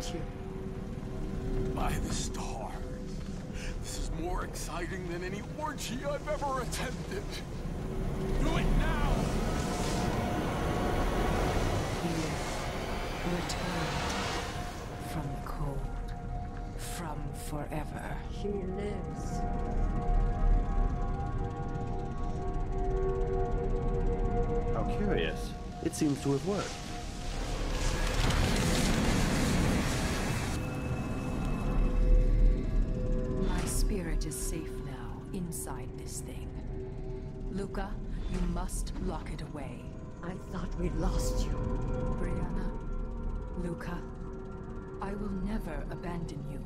want you. By the stars. This is more exciting than any orgy I've ever attended. Do it now! Here, returned from the cold, from forever. He lives. How curious. It seems to have worked. My spirit is safe now, inside this thing. Luca, you must lock it away. I thought we'd lost you. Brianna, Luca, I will never abandon you.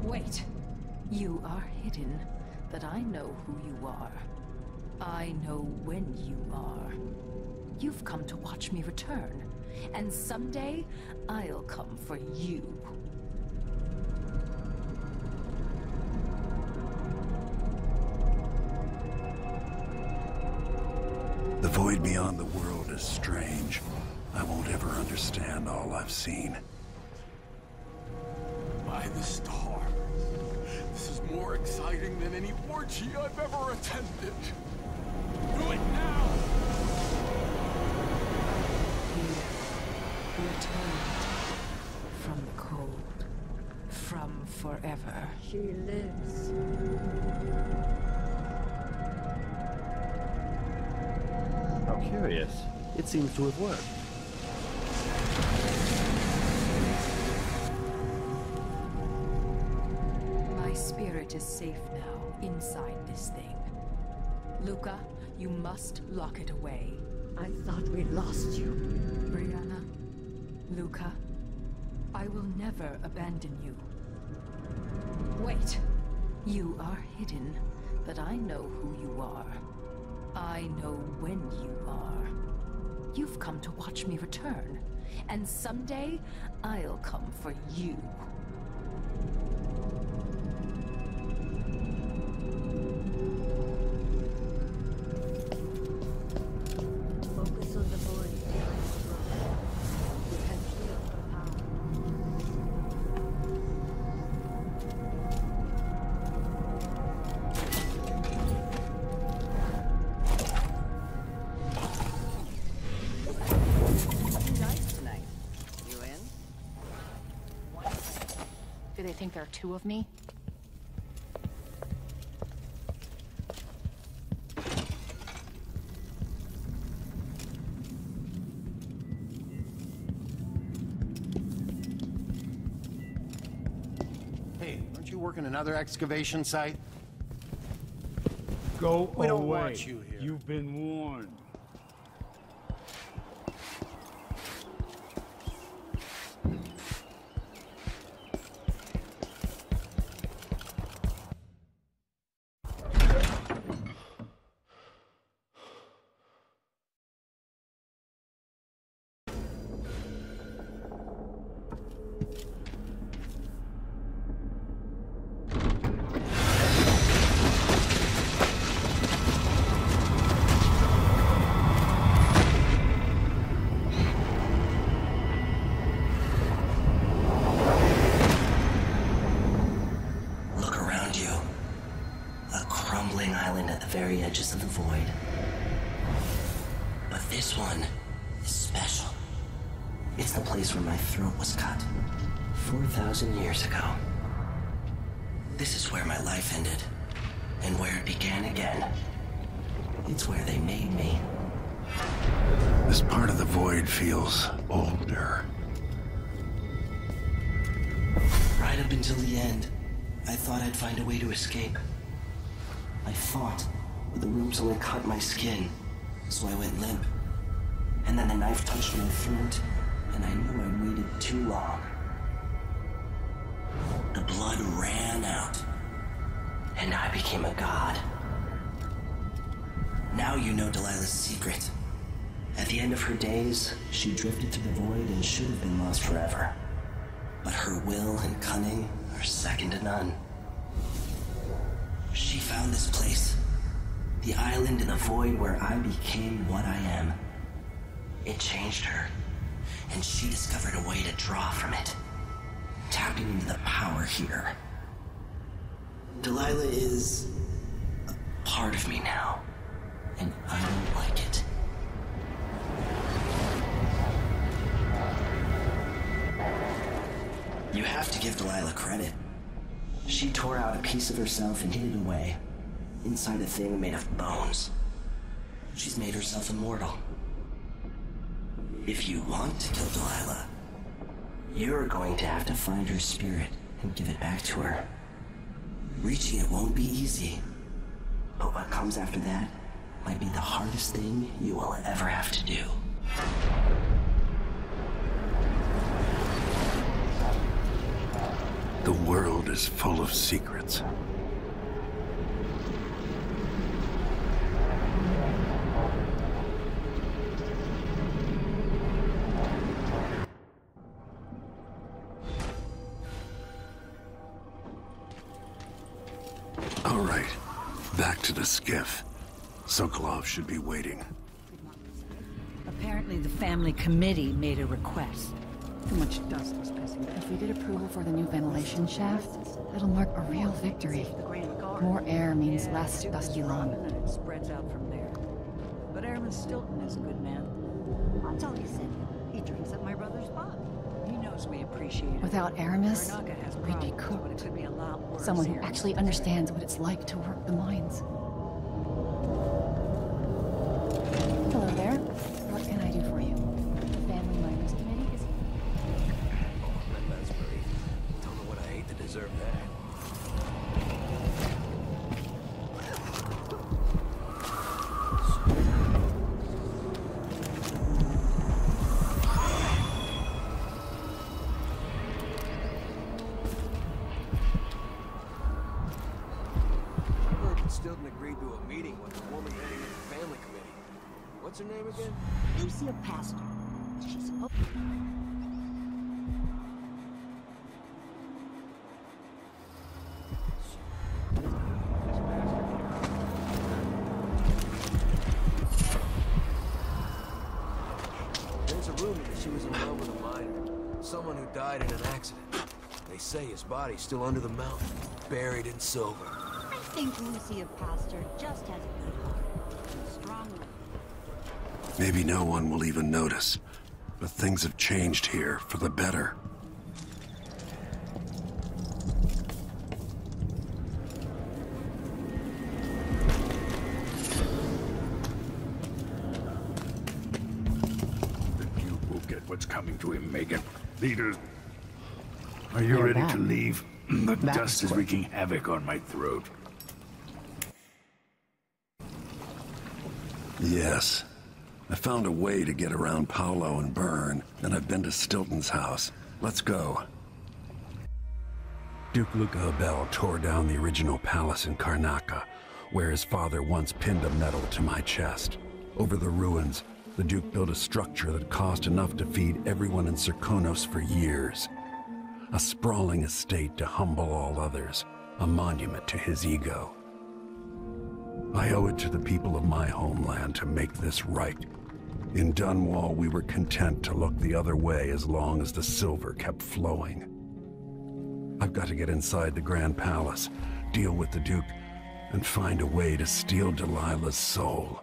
Wait! You are hidden, but I know who you are. I know when you are. You've come to watch me return, and someday I'll come for you. The void beyond the world is strange. I won't ever understand all I've seen. By the stars. This is more exciting than any orgy I've ever attended. Do it now! Here, returned from the cold, from forever. He lives. How curious. It seems to have worked. My spirit is safe now, inside this thing. Luca, you must lock it away. I thought we'd lost you. Brianna, Luca, I will never abandon you. Wait! You are hidden, but I know who you are. I know when you are. You've come to watch me return, and someday I'll come for you. Focus on the void behind the rock. You can feel her power. Nice tonight. You in? Do they think there are two of me? Hey, aren't you working another excavation site? Go We don't away. want you here. You've been warned. Look around you. A crumbling island at the very edges of the void. But this one is special. It's the place where my throat was cut 4,000 years ago. This is where my life ended, and where it began again. It's where they made me. This part of the void feels older. Right up until the end, I thought I'd find a way to escape. I fought, but the rooms only cut my skin, so I went limp. And then the knife touched my throat, and I knew I'd waited too long. The blood ran out, and I became a god. Now you know Delilah's secret. At the end of her days, she drifted to the void and should have been lost forever. But her will and cunning are second to none. She found this place, the island in the void where I became what I am. It changed her, and she discovered a way to draw from it, tapping into the power here. Delilah is a part of me now, and I don't like it. You have to give Delilah credit. She tore out a piece of herself and hid it away, inside a thing made of bones. She's made herself immortal. If you want to kill Delilah, you're going to have to find her spirit and give it back to her. Reaching it won't be easy, but what comes after that might be the hardest thing you will ever have to do. The world is full of secrets. All right, back to the skiff. Sokolov should be waiting. Apparently the family committee made a request. Too much dust was passing. If we get approval for the new ventilation shaft, that'll mark a real victory. More air means less dusty lung. And it spreads out from there. But Airman Stilton is a good man. That's all he said. He drinks at my brother's bar. He knows we appreciate it. Without Aramis, Karnaca has we'd be problems, but it cooked. could be a lot worse Someone who here. actually understands what it's like to work the mines. Hello there. What can I do for you? The Family Miners Committee is... That's great. Don't know what I hate to deserve that. Stilton agreed to a meeting with the woman heading the family committee. What's her name again? Lucia Pastor. She's supposed There's a rumor that she was in love with a miner. Someone who died in an accident. They say his body's still under the mountain, buried in silver. I think Lucia Pastor just has a good heart. And a strong will. Maybe no one will even notice, but things have changed here for the better. The Duke will get what's coming to him, Megan. Leaders, are you You're ready back. to leave? The Back dust is to it. wreaking havoc on my throat. Yes. I found a way to get around Paolo and Byrne, and I've been to Stilton's house. Let's go. Duke Luca Abel tore down the original palace in Karnaca, where his father once pinned a medal to my chest. Over the ruins, the Duke built a structure that cost enough to feed everyone in Serkonos for years. A sprawling estate to humble all others, a monument to his ego. I owe it to the people of my homeland to make this right. In Dunwall, we were content to look the other way as long as the silver kept flowing. I've got to get inside the Grand Palace, deal with the Duke, and find a way to steal Delilah's soul.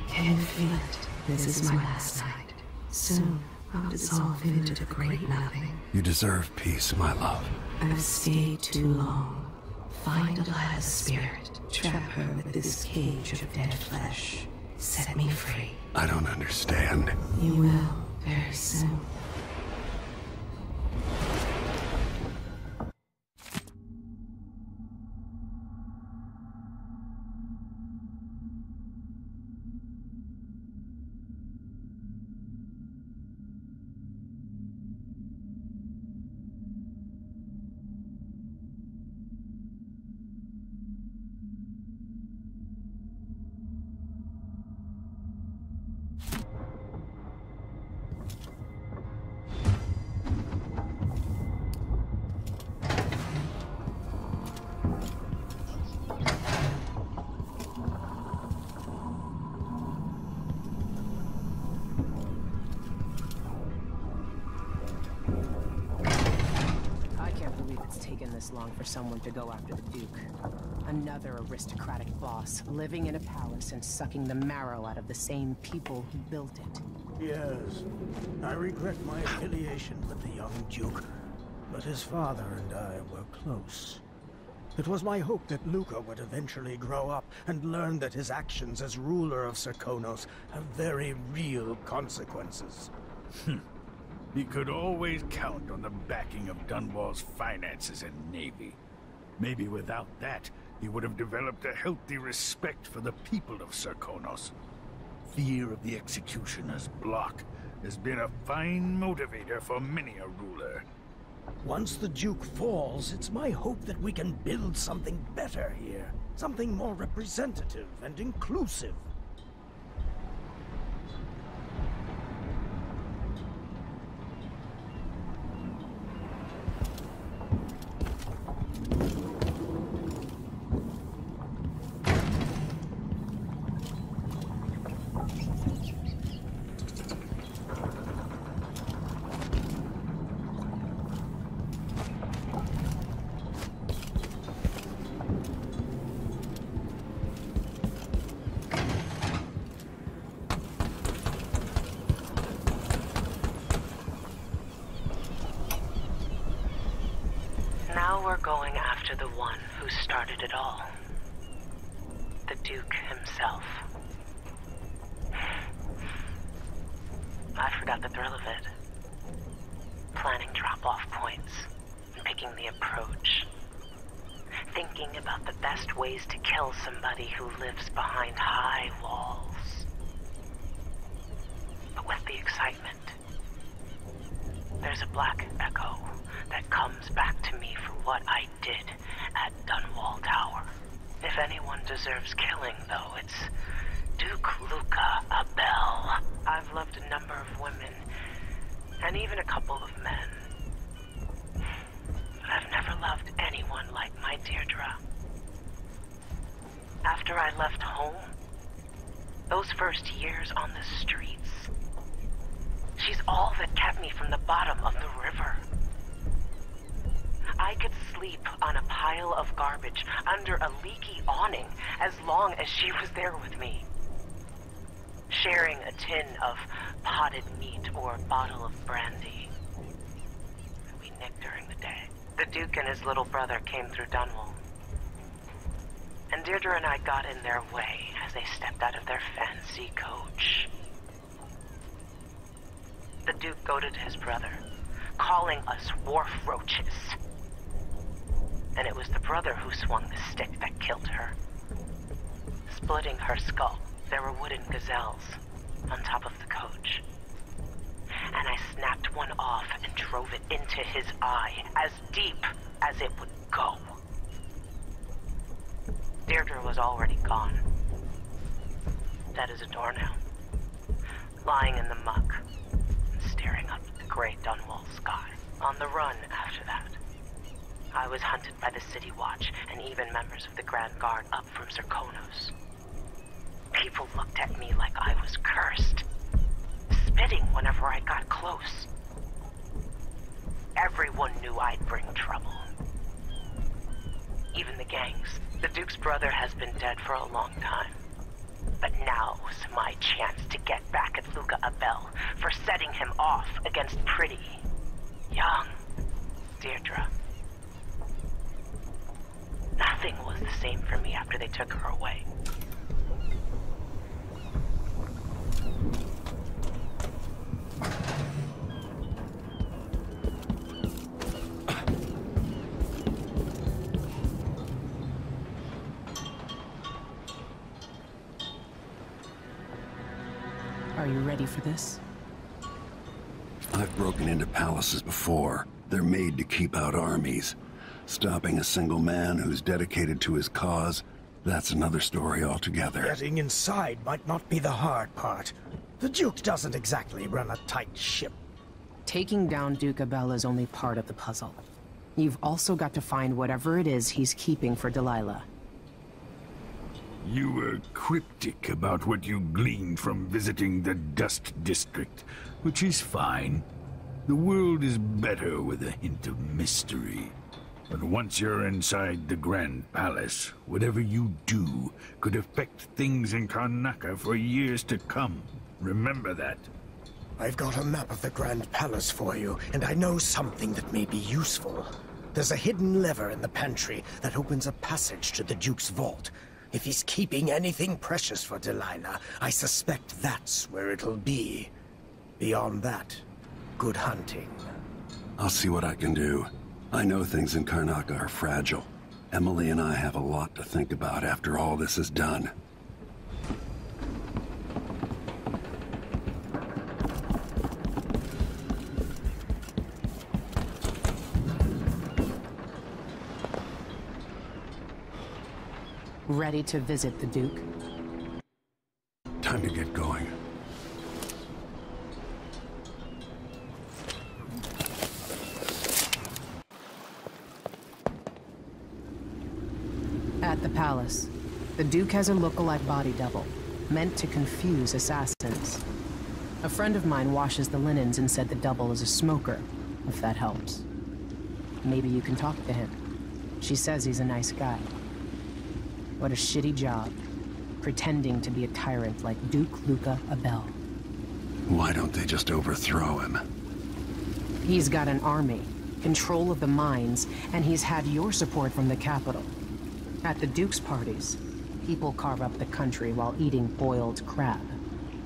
Can feel it. This is my last night. Soon, I'll dissolve into the great nothing. You deserve peace, my love. I've stayed too long. Find Delilah's spirit. Trap her with this cage of dead flesh. Set me free. I don't understand. You will, very soon. this long for someone to go after the Duke. Another aristocratic boss, living in a palace and sucking the marrow out of the same people who built it. Yes, I regret my affiliation with the young Duke, but his father and I were close. It was my hope that Luca would eventually grow up and learn that his actions as ruler of Serkonos have very real consequences. He could always count on the backing of Dunwall's finances and navy. Maybe without that, he would have developed a healthy respect for the people of Serkonos. Fear of the Executioner's block has been a fine motivator for many a ruler. Once the Duke falls, it's my hope that we can build something better here. Something more representative and inclusive. Now we're going after the one who started it all. The Duke himself. I forgot the thrill of it. Planning drop-off points, and picking the approach. Thinking about the best ways to kill somebody who lives behind high walls. But with the excitement, there's a black echo that comes back to me for what I did at Dunwall Tower. If anyone deserves killing, though, it's Duke Luca Abel. I've loved a number of women, and even a couple of men. But I've never loved anyone like my Deirdre. After I left home, those first years on the streets, she's all that kept me from the bottom of the river. I could sleep on a pile of garbage under a leaky awning as long as she was there with me. Sharing a tin of potted meat or a bottle of brandy that we nicked during the day. The Duke and his little brother came through Dunwall. And Deirdre and I got in their way as they stepped out of their fancy coach. The Duke goaded his brother, calling us wharf roaches. And it was the brother who swung the stick that killed her. Splitting her skull, there were wooden gazelles on top of the coach. And I snapped one off and drove it into his eye, as deep as it would go. Deirdre was already gone. Dead as a doornail. Lying in the muck, and staring up at the gray Dunwall sky. On the run after that. I was hunted by the City Watch and even members of the Grand Guard up from Serkonos. People looked at me like I was cursed, spitting whenever I got close. Everyone knew I'd bring trouble. Even the gangs. The Duke's brother has been dead for a long time. But now's my chance to get back at Luca Abel for setting him off against pretty, young Deirdre. Nothing was the same for me after they took her away. Are you ready for this? I've broken into palaces before. They're made to keep out armies. Stopping a single man who's dedicated to his cause, that's another story altogether. Getting inside might not be the hard part. The Duke doesn't exactly run a tight ship. Taking down Duke Abel is only part of the puzzle. You've also got to find whatever it is he's keeping for Delilah. You were cryptic about what you gleaned from visiting the Dust District, which is fine. The world is better with a hint of mystery. But once you're inside the Grand Palace, whatever you do could affect things in Karnaca for years to come. Remember that. I've got a map of the Grand Palace for you, and I know something that may be useful. There's a hidden lever in the pantry that opens a passage to the Duke's vault. If he's keeping anything precious for Delilah, I suspect that's where it'll be. Beyond that, good hunting. I'll see what I can do. I know things in Karnaca are fragile. Emily and I have a lot to think about after all this is done. Ready to visit the Duke? Time to get going. At the palace, the Duke has a look-alike body double, meant to confuse assassins. A friend of mine washes the linens and said the double is a smoker, if that helps. Maybe you can talk to him. She says he's a nice guy. What a shitty job, pretending to be a tyrant like Duke Luca Abel. Why don't they just overthrow him? He's got an army, control of the mines, and he's had your support from the capital. At the Duke's parties, people carve up the country while eating boiled crab.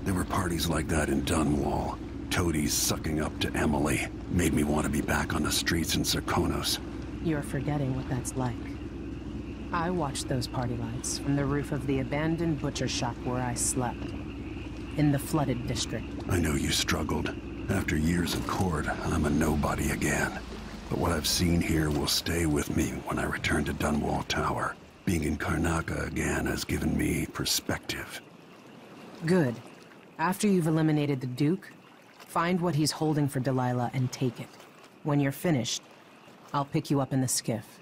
There were parties like that in Dunwall. Toadies sucking up to Emily made me want to be back on the streets in Serkonos. You're forgetting what that's like. I watched those party lights from the roof of the abandoned butcher shop where I slept, in the flooded district. I know you struggled. After years in court, I'm a nobody again. But what I've seen here will stay with me when I return to Dunwall Tower. Being in Karnaca again has given me perspective. Good. After you've eliminated the Duke, find what he's holding for Delilah and take it. When you're finished, I'll pick you up in the skiff.